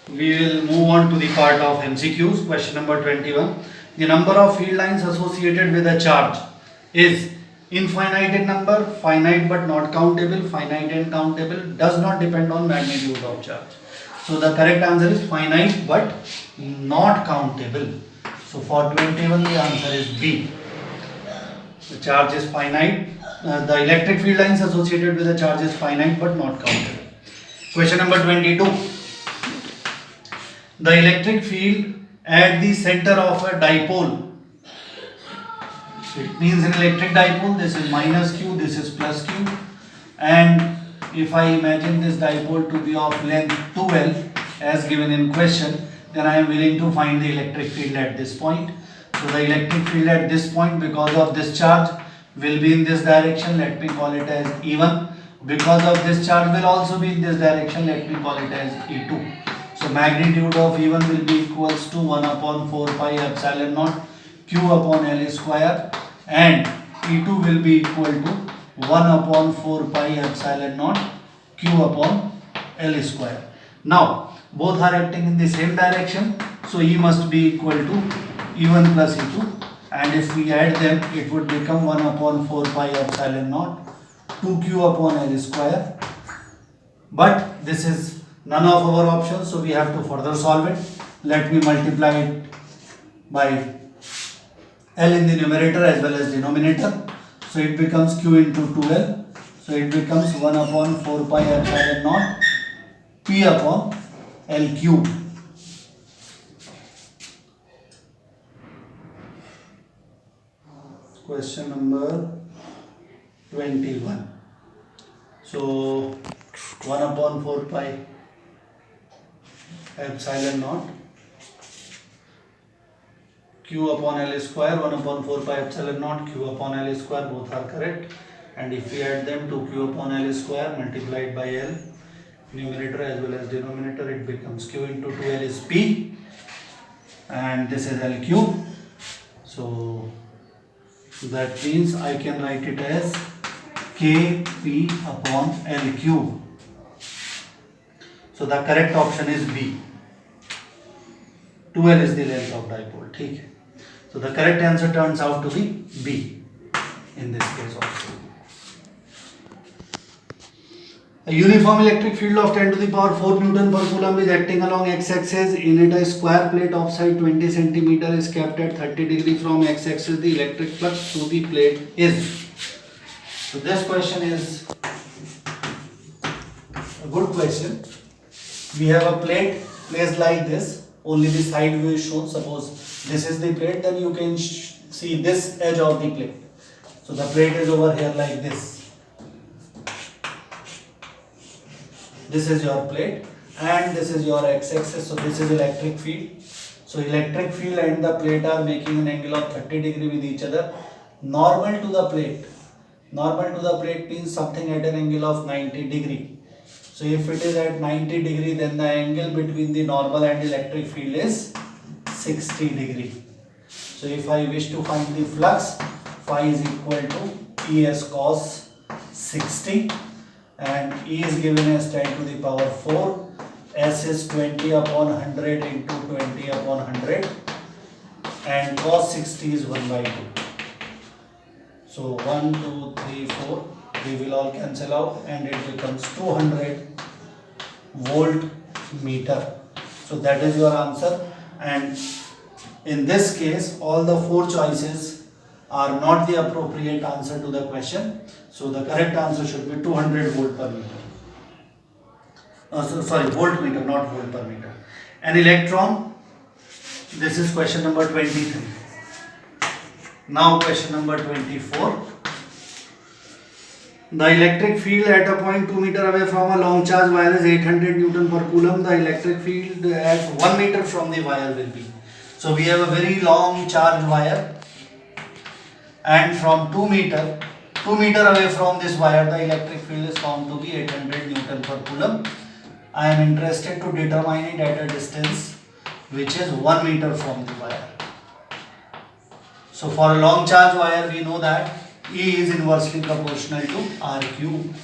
we will move on to the part of MCQs. Question number 21. The number of field lines associated with a charge is infinite in number, finite but not countable, finite and countable, does not depend on magnitude of charge. So the correct answer is finite but not countable. So for 21 the answer is B. The charge is finite. The electric field lines associated with a charge is finite but not countable. Question number 22. The electric field at the center of a dipole. It means an electric dipole. This is minus q, this is plus q. And if I imagine this dipole to be of length 2l as given in question, then I am willing to find the electric field at this point. So the electric field at this point, because of this charge, will be in this direction. Let me call it as E1. Because of this charge will also be in this direction. Let me call it as E2. So magnitude of E1 will be equals to 1 upon 4 pi epsilon naught q upon L square, and E2 will be equal to 1 upon 4 pi epsilon naught q upon L square. Now both are acting in the same direction, so E must be equal to E1 plus E2, and if we add them it would become 1 upon 4 pi epsilon naught 2q upon L square. But this is none of our options, so we have to further solve it. Let me multiply it by L in the numerator as well as denominator. So it becomes q into 2L. So it becomes 1 upon 4 pi epsilon naught p upon L cube. Question number 21. So 1 upon 4 pi epsilon naught q upon L square, 1 upon 4 pi epsilon naught q upon L square, both are correct. And if we add them to q upon L square multiplied by L, numerator as well as denominator, it becomes q into 2L is p, and this is L cube. So that means I can write it as kp upon L cube. So the correct option is B. 2L is the length of dipole. ठीक है. So the correct answer turns out to be B in this case also. A uniform electric field of 10 to the power 4 Newton per coulomb is acting along x-axis. In it, a square plate of side 20 cm is kept at 30 degree from x-axis. The electric flux through the plate is. So this question is a good question. We have a plate placed like this. Only the side view is shown. Suppose this is the plate, then you can see this edge of the plate. So the plate is over here like this. This is your plate and this is your x-axis. So this is electric field. So electric field and the plate are making an angle of 30 degree with each other. Normal to the plate. Normal to the plate means something at an angle of 90 degree. So if it is at 90 degree, then the angle between the normal and electric field is 60 degree. So if I wish to find the flux, phi is equal to ES cos 60, and E is given as 10 to the power 4, S is 20 upon 100 into 20 upon 100, and cos 60 is 1 by 2. So 1, 2, 3, 4, we will all cancel out and it becomes 200 volt meter. So that is your answer, and in this case all the 4 choices are not the appropriate answer to the question. So the correct answer should be 200 volt per meter. Volt meter, not volt per meter. An electron, this is question number 23. Now question number 24. The electric field at a point 2 meter away from a long charge wire is 800 Newton per coulomb. The electric field at 1 meter from the wire will be. So we have a very long charge wire, and from 2 meter away from this wire, the electric field is found to be 800 Newton per coulomb. I am interested to determine it at a distance which is 1 meter from the wire. So for a long charge wire, we know that E is inversely proportional to R cube.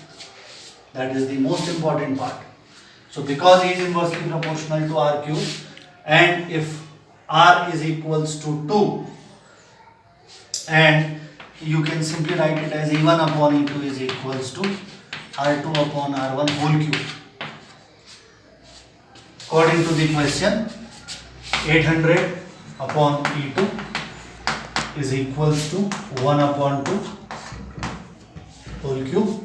That is the most important part. So because E is inversely proportional to R cube, and if R is equals to 2, and you can simply write it as E1 upon E2 is equals to R2 upon R1 whole cube. According to the question, 800 upon E2 is equals to 1 upon 2 whole cube.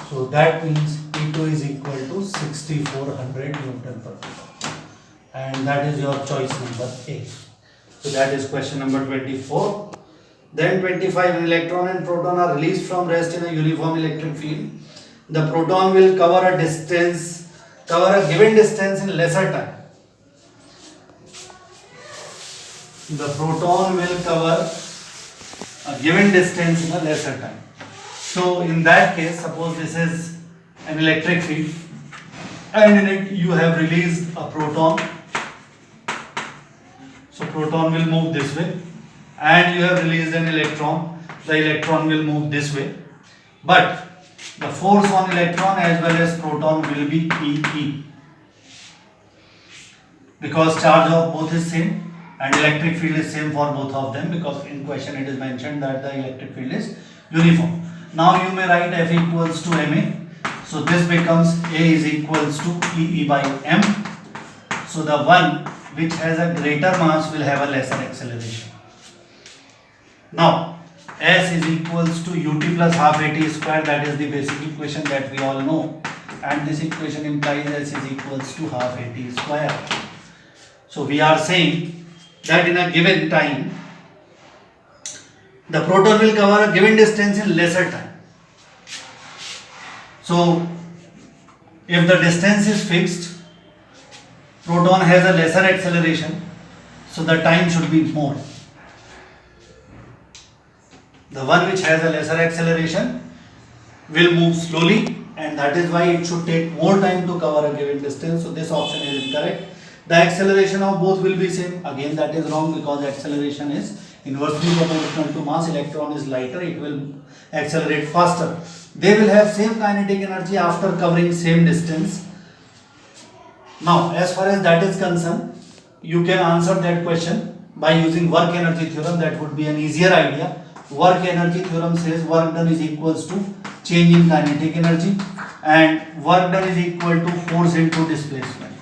So that means E2 is equal to 6400 Newton per meter. And that is your choice number A. So that is question number 24. Then 25, an electron and proton are released from rest in a uniform electric field. The proton will cover a given distance in lesser time. The proton will cover a given distance in a lesser time. So in that case, suppose this is an electric field and in it you have released a proton. So proton will move this way, and you have released an electron. The electron will move this way. But the force on electron as well as proton will be E. Because charge of both is same and electric field is same for both of them, because in question it is mentioned that the electric field is uniform. Now you may write F equals to ma. So this becomes A is equals to E by m. So the one which has a greater mass will have a lesser acceleration. Now S is equals to ut plus half at square. That is the basic equation that we all know, and this equation implies S is equals to half at square. So we are saying that in a given time the proton will cover a given distance in lesser time. So if the distance is fixed, proton has a lesser acceleration, so the time should be more. The one which has a lesser acceleration will move slowly, and that is why it should take more time to cover a given distance. So this option is incorrect. The acceleration of both will be same. Again, that is wrong, because acceleration is inversely proportional to mass. Electron is lighter, it will accelerate faster. They will have same kinetic energy after covering same distance. Now, as far as that is concerned, you can answer that question by using work energy theorem. That would be an easier idea. Work energy theorem says work done is equals to change in kinetic energy, and work done is equal to force into displacement.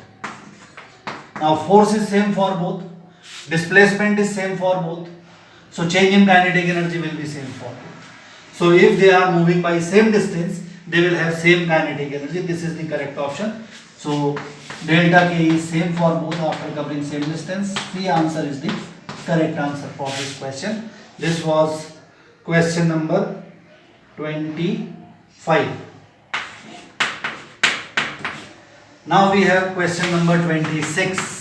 Now force is same for both, displacement is same for both, so change in kinetic energy will be same for both. So if they are moving by same distance, they will have same kinetic energy. This is the correct option. So delta K is same for both after covering same distance. The answer is the correct answer for this question. This was question number 25. Now we have question number 26.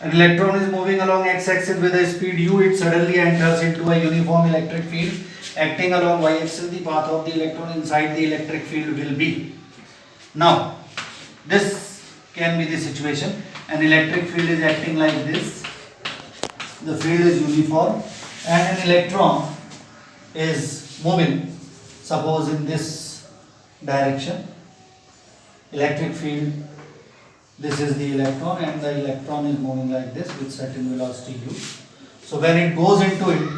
An electron is moving along x-axis with a speed u. It suddenly enters into a uniform electric field acting along y-axis. The path of the electron inside the electric field will be. Now this can be the situation. An electric field is acting like this. The field is uniform and an electron is moving, suppose in this direction. Electric field, this is the electron, and the electron is moving like this with certain velocity u. So when it goes into it,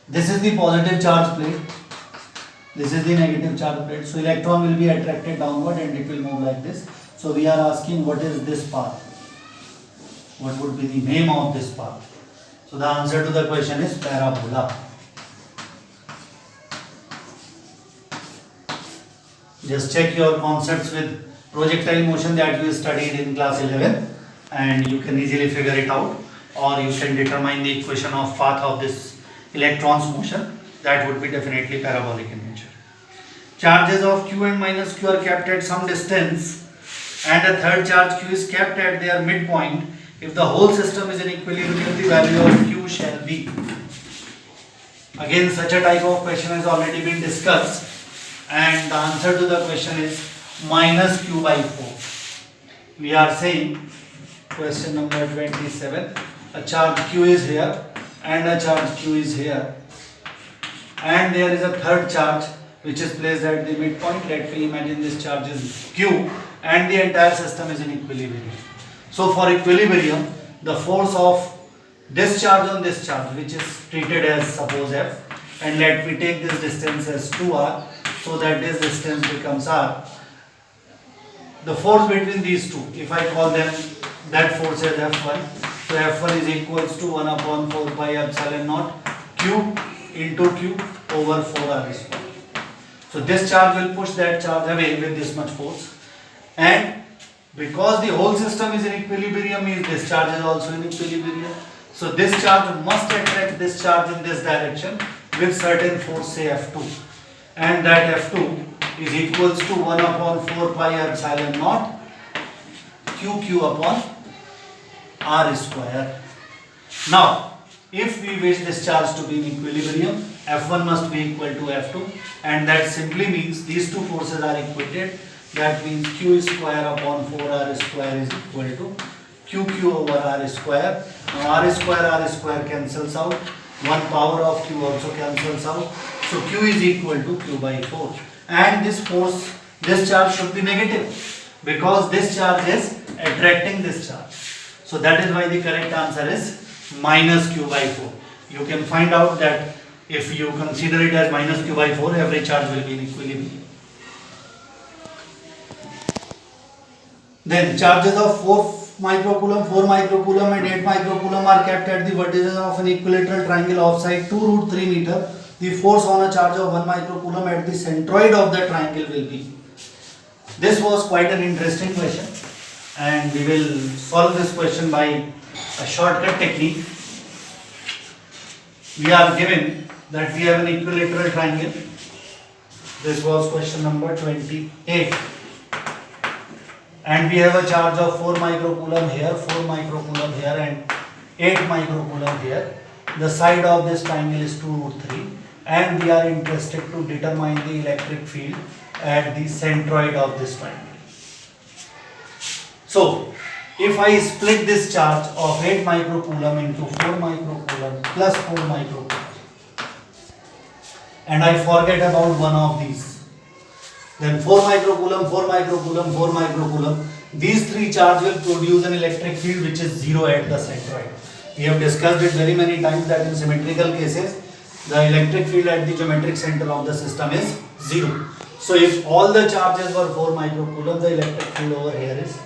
this is the positive charge plate, this is the negative charge plate. So electron will be attracted downward and it will move like this. So we are asking, what is this path? What would be the name of this path? So the answer to the question is parabola. Just check your concepts with projectile motion that you studied in class 11 and you can easily figure it out, or you can determine the equation of path of this electron's motion. That would be definitely parabolic in nature. Charges of q and minus q are kept at some distance and a third charge q is kept at their midpoint. If the whole system is in equilibrium, the value of q shall be. Again, such a type of question has already been discussed, and the answer to the question is minus q by 4. We are saying question number 27, a charge q is here and a charge q is here, and there is a third charge which is placed at the midpoint. Let me imagine this charge is Q and the entire system is in equilibrium. So for equilibrium, the force of this charge on this charge, which is treated as suppose F, and let me take this distance as 2r, so that this distance becomes r. The force between these two, if I call them that force as F1, so F1 is equals to 1 upon 4 pi epsilon naught Q into Q over 4r square. So this charge will push that charge away with this much force, and because the whole system is in equilibrium means this charge is also in equilibrium. So this charge must attract this charge in this direction with certain force, say F2, and that F2 is equals to 1 upon 4 pi epsilon naught Q upon r square. Now, if we wish this charge to be in equilibrium, F1 must be equal to F2, and that simply means these two forces are equated. That means Q square upon 4r square is equal to QQ over r square. Now r square cancels out. 1 power of Q also cancels out. So Q is equal to Q by 4. And this force, this charge should be negative because this charge is attracting this charge. So that is why the correct answer is minus Q by 4. You can find out that if you consider it as minus Q by 4, every charge will be in equilibrium. Then charges of 4 microcoulomb, 4 microcoulomb and 8 microcoulomb are kept at the vertices of an equilateral triangle of side 2 root 3 meter. The force on a charge of 1 microcoulomb at the centroid of the triangle will be. This was quite an interesting question, and we will solve this question by a shortcut technique. We are given that we have an equilateral triangle. This was question number 28. And we have a charge of 4 microcoulomb here, 4 microcoulomb here and 8 microcoulomb here. The side of this triangle is 2 root 3, and we are interested to determine the electric field at the centroid of this triangle. So, if I split this charge of 8 microcoulomb into 4 microcoulomb plus 4 microcoulomb, and I forget about one of these, then 4 microcoulomb, 4 microcoulomb, 4 microcoulomb, these three charges will produce an electric field which is 0 at the centroid. We have discussed it very many times that in symmetrical cases, the electric field at the geometric center of the system is 0. So if all the charges were 4 microcoulomb, the electric field over here is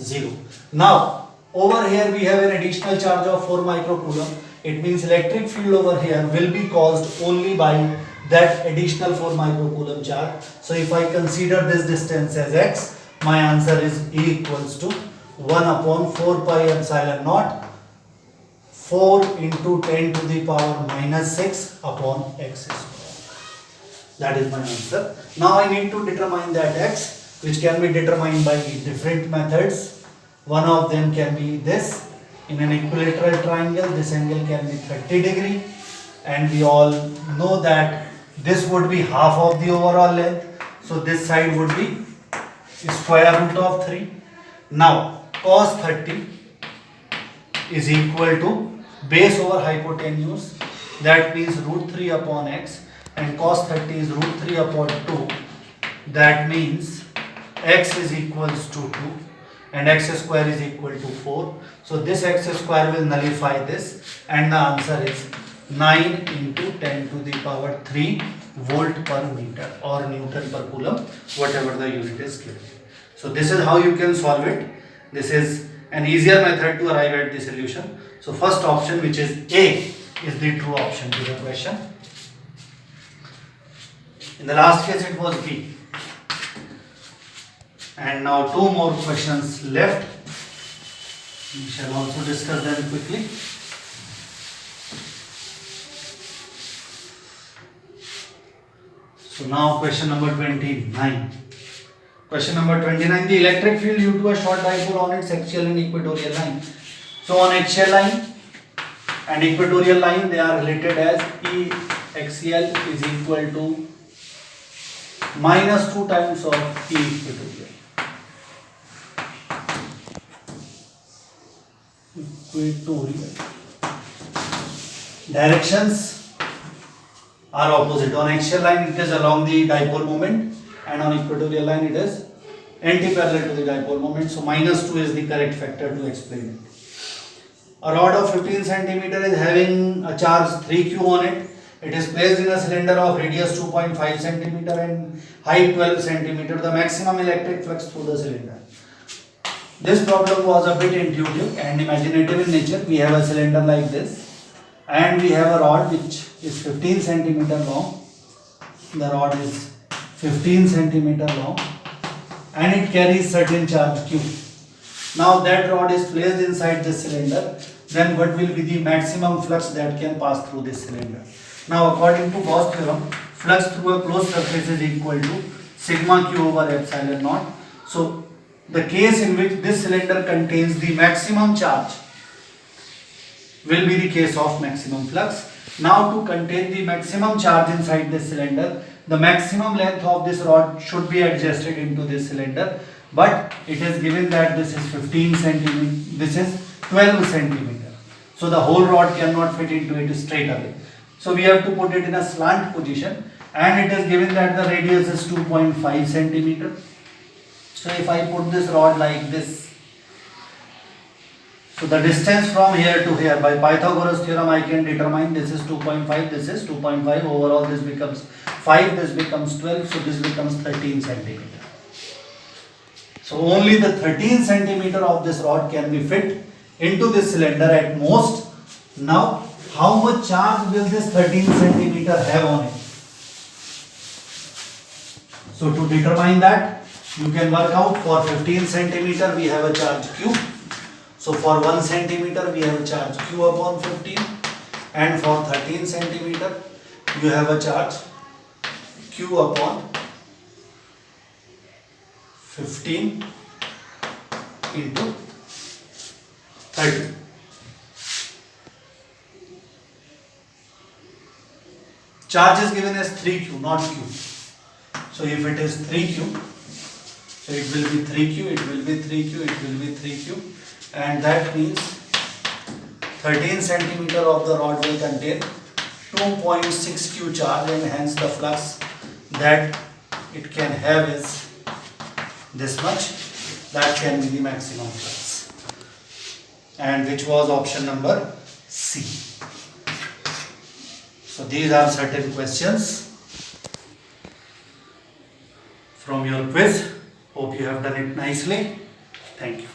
0. Now, over here we have an additional charge of 4 microcoulomb. It means electric field over here will be caused only by that additional 4 microcoulomb charge. So if I consider this distance as x, my answer is E equals to 1 upon 4 pi epsilon naught 4 into 10 to the power minus 6 upon x square. That is my answer. Now I need to determine that x, which can be determined by different methods. One of them can be this. In an equilateral triangle, this angle can be 30 degree, and we all know that this would be half of the overall length. So this side would be square root of 3. Now cos 30 is equal to base over hypotenuse. That means root 3 upon x, and cos 30 is root 3 upon 2. That means x is equals to 2 and x square is equal to 4. So this x square will nullify this, and the answer is 9 into 10 to the power 3 volt per meter or Newton per coulomb, whatever the unit is given. So this is how you can solve it. This is an easier method to arrive at the solution. So first option, which is A, is the true option to the question. In the last case it was B. And now two more questions left. We shall also discuss them quickly. So now question number 29. Question number 29. The electric field due to a short dipole on its axial and equatorial line. So on axial line and equatorial line, they are related as E axial is equal to minus 2 times of E equatorial. Directions are opposite. On axial line it is along the dipole moment, and on equatorial line it is anti-parallel to the dipole moment. So -2 is the correct factor to explain it. A rod of 15 centimeter is having a charge 3q on it. It is placed in a cylinder of radius 2.5 centimeter and height 12 centimeter. The maximum electric flux through the cylinder. This problem was a bit intuitive and imaginative in nature. We have a cylinder like this, and we have a rod which is 15 centimeter long. The rod is 15 centimeter long and it carries certain charge q. Now that rod is placed inside this cylinder, then what will be the maximum flux that can pass through this cylinder? Now according to Gauss theorem, flux through a closed surface is equal to sigma q over epsilon naught. So the case in which this cylinder contains the maximum charge will be the case of maximum flux. Now to contain the maximum charge inside this cylinder, the maximum length of this rod should be adjusted into this cylinder, but it is given that this is 15 centimeter, this is 12 centimeter. So the whole rod cannot fit into it straight away. So we have to put it in a slant position, and it is given that the radius is 2.5 centimeter. So if I put this rod like this, so the distance from here to here by Pythagoras theorem I can determine this is 2.5, this is 2.5, overall this becomes 5, this becomes 12, so this becomes 13 centimeter. So only the 13 centimeter of this rod can be fit into this cylinder at most. Now how much charge will this 13 centimeter have on it? So to determine that, you can work out for 15 centimeter we have a charge q. So for 1 centimeter we have a charge q upon 15, and for 13 centimeter you have a charge q upon 15 into 30. Charge is given as 3q, not q. So if it is 3q, so it will be 3q, it will be 3q, it will be 3q, and that means 13 centimeter of the rod will contain 2.6 q charge, and hence the flux that it can have is this much. That can be the maximum flux, and which was option number C. So these are certain questions from your quiz. Hope you have done it nicely. Thank you.